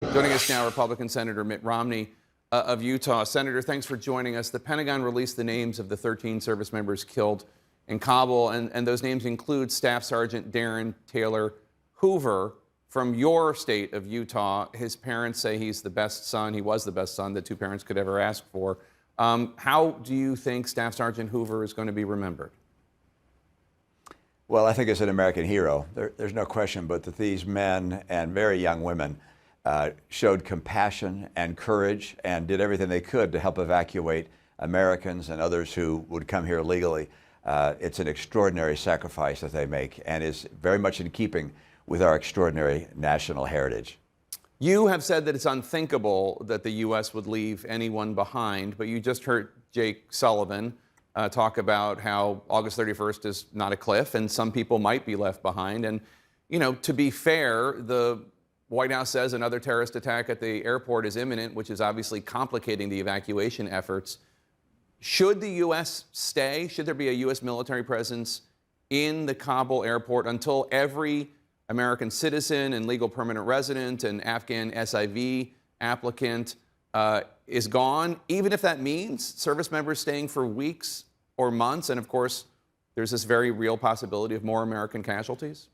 Joining us now, Republican Senator Mitt Romney of Utah. Senator, thanks for joining us. The Pentagon released the names of the 13 service members killed in Kabul, and those names include Staff Sergeant Darren Taylor Hoover from your state of Utah. His parents say he's the best son. He was the best son that two parents could ever ask for. How do you think Staff Sergeant Hoover is going to be remembered? Well, I think as an American hero, there's no question but that these men and very young women showed compassion and courage and did everything they could to help evacuate Americans and others who would come here legally. It's an extraordinary sacrifice that they make and is very much in keeping with our extraordinary national heritage. You have said that it's unthinkable that the U.S. would leave anyone behind, but you just heard Jake Sullivan talk about how August 31st is not a cliff and some people might be left behind. And, you know, to be fair, the White House says another terrorist attack at the airport is imminent, which is obviously complicating the evacuation efforts. Should the U.S. stay? Should there be a U.S. military presence in the Kabul airport until every American citizen and legal permanent resident and Afghan SIV applicant is gone, even if that means service members staying for weeks or months? And of course, there's this very real possibility of more American casualties.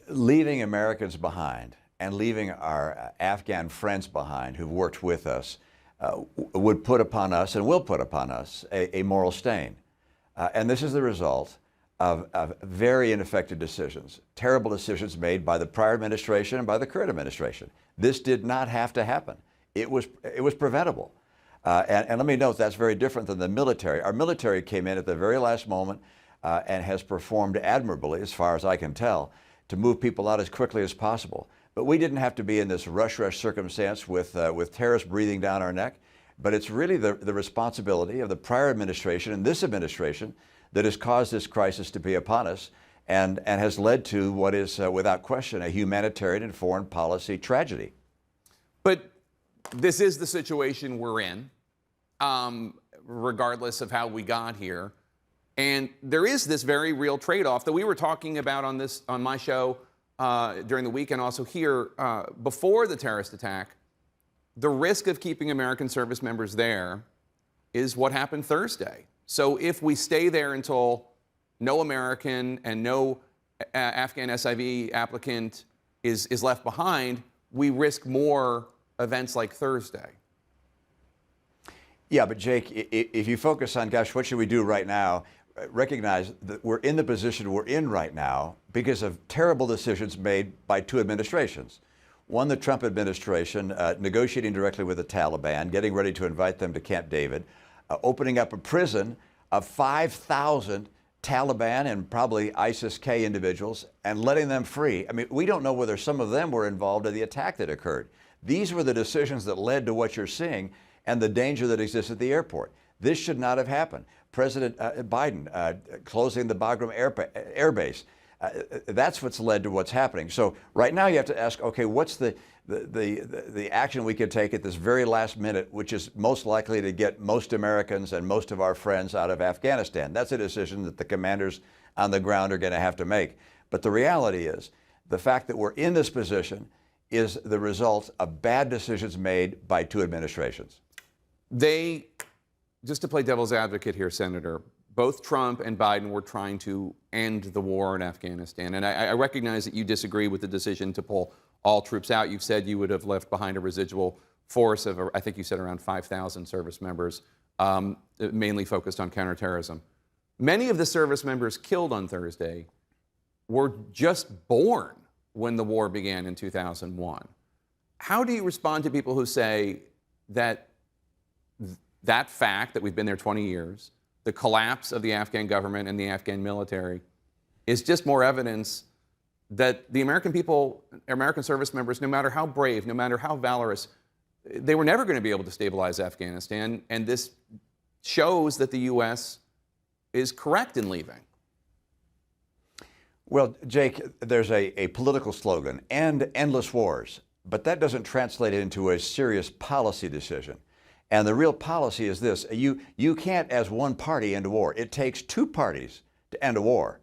Leaving Americans behind and leaving our Afghan friends behind who've worked with us would put upon us and will put upon us a moral stain. And this is the result of very ineffective decisions, terrible decisions made by the prior administration and by the current administration. This did not have to happen. It was preventable. And let me note that's very different than the military. Our military came in at the very last moment and has performed admirably, as far as I can tell, to move people out as quickly as possible. But we didn't have to be in this rush circumstance with terrorists breathing down our neck. But it's really the responsibility of the prior administration and this administration that has caused this crisis to be upon us and has led to what is, without question, a humanitarian and foreign policy tragedy. But this is the situation we're in, regardless of how we got here. And there is this very real trade-off that we were talking about on my show during the week and also here before the terrorist attack. The risk of keeping American service members there is what happened Thursday. So if we stay there until no American and no Afghan SIV applicant is left behind, we risk more events like Thursday. Yeah, but Jake, if you focus on, gosh, what should we do right now? Recognize that we're in the position we're in right now because of terrible decisions made by two administrations. One, the Trump administration, negotiating directly with the Taliban, getting ready to invite them to Camp David, opening up a prison of 5,000 Taliban and probably ISIS-K individuals and letting them free. I mean, we don't know whether some of them were involved in the attack that occurred. These were the decisions that led to what you're seeing and the danger that exists at the airport. This should not have happened. President Biden closing the Bagram Air Base, that's what's led to what's happening. So right now you have to ask, okay, what's the action we could take at this very last minute, which is most likely to get most Americans and most of our friends out of Afghanistan? That's a decision that the commanders on the ground are going to have to make. But the reality is, the fact that we're in this position is the result of bad decisions made by two administrations. Just to play devil's advocate here, Senator, both Trump and Biden were trying to end the war in Afghanistan. And I recognize that you disagree with the decision to pull all troops out. You've said you would have left behind a residual force of, I think you said around 5,000 service members, mainly focused on counterterrorism. Many of the service members killed on Thursday were just born when the war began in 2001. How do you respond to people who say that that fact that we've been there 20 years, the collapse of the Afghan government and the Afghan military, is just more evidence that the American people, American service members, no matter how brave, no matter how valorous, they were never going to be able to stabilize Afghanistan, and this shows that the U.S. is correct in leaving? Well, Jake, there's a political slogan, end endless wars, but that doesn't translate into a serious policy decision. And the real policy is this: you can't, as one party, end a war. It takes two parties to end a war.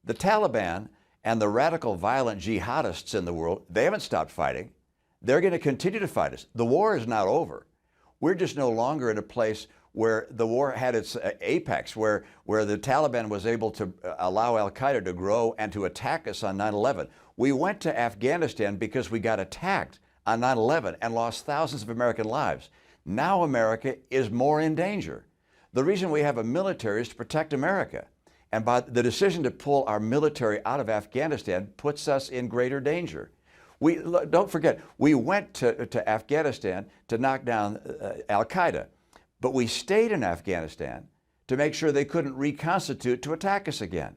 The Taliban And the radical violent jihadists in the world, they haven't stopped fighting. They're going to continue to fight us. The war is not over. We're just no longer in a place where the war had its apex, where the Taliban was able to allow al-Qaeda to grow and to attack us on 9/11. We went to Afghanistan because we got attacked on 9/11 and lost thousands of American lives. Now America is more in danger. The reason we have a military is to protect America. And by the decision to pull our military out of Afghanistan puts us in greater danger. Don't forget, we went to Afghanistan to knock down al-Qaeda, but we stayed in Afghanistan to make sure they couldn't reconstitute to attack us again.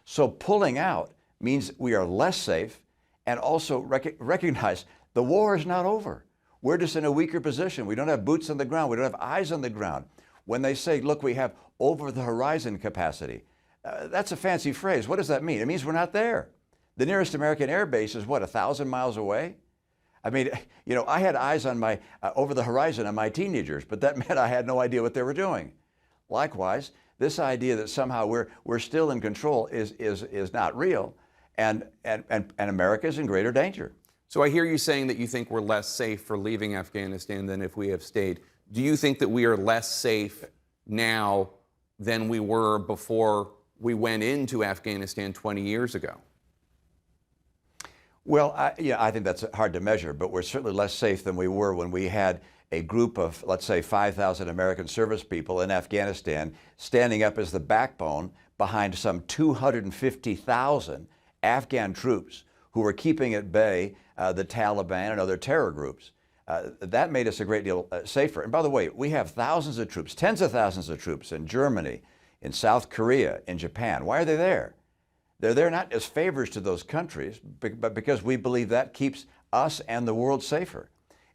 So pulling out means we are less safe, and also recognize the war is not over. We're just in a weaker position. We don't have boots on the ground. We don't have eyes on the ground. When they say, look, we have over-the-horizon capacity, that's a fancy phrase. What does that mean? It means we're not there. The nearest American air base is, what, 1,000 miles away? I mean, you know, I had eyes on my over the horizon on my teenagers, but that meant I had no idea what they were doing. Likewise, this idea that somehow we're still in control is not real, and America is in greater danger. So I hear you saying that you think we're less safe for leaving Afghanistan than if we have stayed. Do you think that we are less safe now than we were before we went into Afghanistan 20 years ago? Well, I think that's hard to measure, but we're certainly less safe than we were when we had a group of, let's say, 5,000 American service people in Afghanistan standing up as the backbone behind some 250,000 Afghan troops who were keeping at bay the Taliban and other terror groups. That made us a great deal safer. And by the way, we have thousands of troops, tens of thousands of troops in Germany, in South Korea, in Japan. Why are they there? They're there not as favors to those countries, but because we believe that keeps us and the world safer.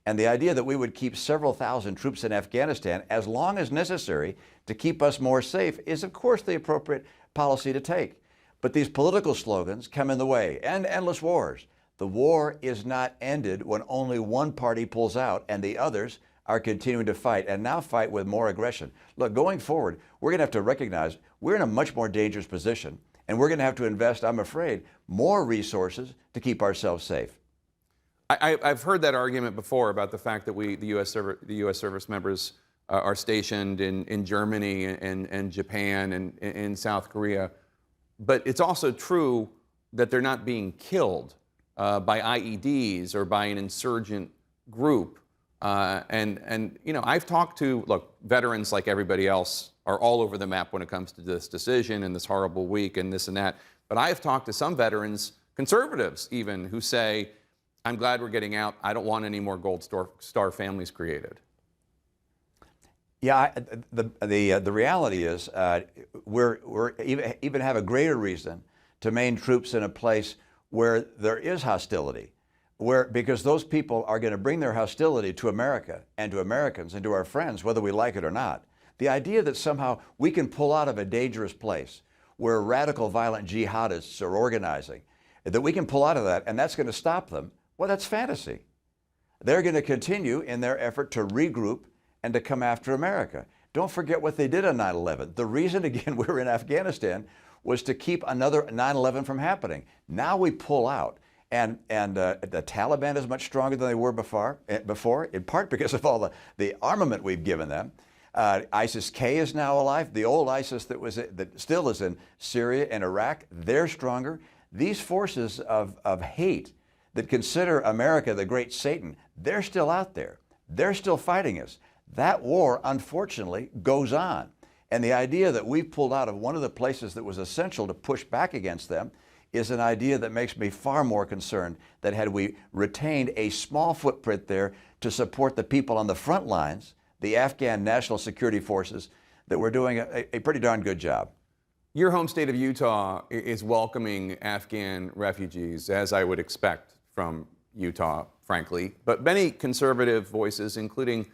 And the idea that we would keep several thousand troops in Afghanistan as long as necessary to keep us more safe is, of course, the appropriate policy to take. But these political slogans come in the way, and endless wars. The war is not ended when only one party pulls out and the others are continuing to fight, and now fight with more aggression. Look, going forward, we're going to have to recognize we're in a much more dangerous position, and we're going to have to invest, I'm afraid, more resources to keep ourselves safe. I've heard that argument before about the fact that the U.S. service members are stationed in Germany and Japan and in South Korea. But it's also true that they're not being killed by IEDs or by an insurgent group. And you know, I've talked to, look, veterans like everybody else are all over the map when it comes to this decision and this horrible week and this and that. But I have talked to some veterans, conservatives even, who say, I'm glad we're getting out. I don't want any more Gold Star families created. Yeah, the reality is we're even have a greater reason to main troops in a place where there is hostility, because those people are going to bring their hostility to America and to Americans and to our friends, whether we like it or not. The idea that somehow we can pull out of a dangerous place where radical violent jihadists are organizing, that we can pull out of that and that's going to stop them, well, that's fantasy. They're going to continue in their effort to regroup and to come after America. Don't forget what they did on 9/11. The reason, again, we were in Afghanistan was to keep another 9/11 from happening. Now we pull out, and the Taliban is much stronger than they were before, in part because of all the armament we've given them. ISIS-K is now alive. The old ISIS that still is in Syria and Iraq, they're stronger. These forces of hate that consider America the great Satan, they're still out there. They're still fighting us. That war, unfortunately, goes on. And the idea that we've pulled out of one of the places that was essential to push back against them is an idea that makes me far more concerned that had we retained a small footprint there to support the people on the front lines, the Afghan National Security Forces, that were doing a pretty darn good job. Your home state of Utah is welcoming Afghan refugees, as I would expect from Utah, frankly. But many conservative voices, including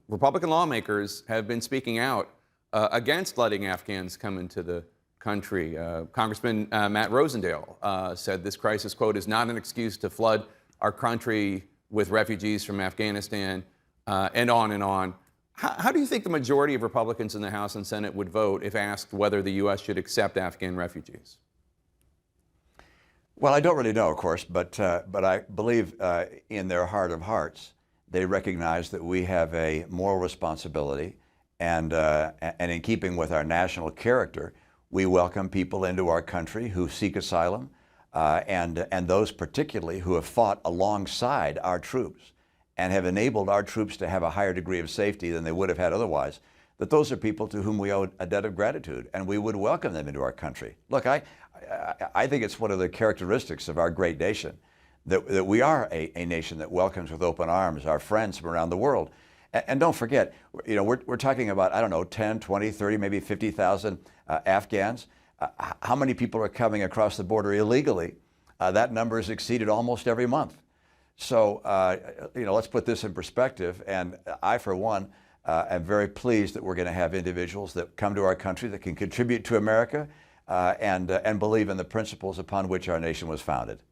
Republican lawmakers, have been speaking out against letting Afghans come into the country. Congressman Matt Rosendale said this crisis, quote, is not an excuse to flood our country with refugees from Afghanistan, and on and on. How do you think the majority of Republicans in the House and Senate would vote if asked whether the U.S. should accept Afghan refugees? Well, I don't really know, of course, but I believe in their heart of hearts, they recognize that we have a moral responsibility, and in keeping with our national character, we welcome people into our country who seek asylum, and those particularly who have fought alongside our troops and have enabled our troops to have a higher degree of safety than they would have had otherwise, that those are people to whom we owe a debt of gratitude, and we would welcome them into our country. Look, I think it's one of the characteristics of our great nation that we are a nation that welcomes with open arms our friends from around the world. And don't forget, you know, we're talking about, I don't know, 10, 20, 30, maybe 50,000 Afghans. How many people are coming across the border illegally? That number is exceeded almost every month. So, you know, let's put this in perspective. And I, for one, am very pleased that we're going to have individuals that come to our country that can contribute to America and believe in the principles upon which our nation was founded.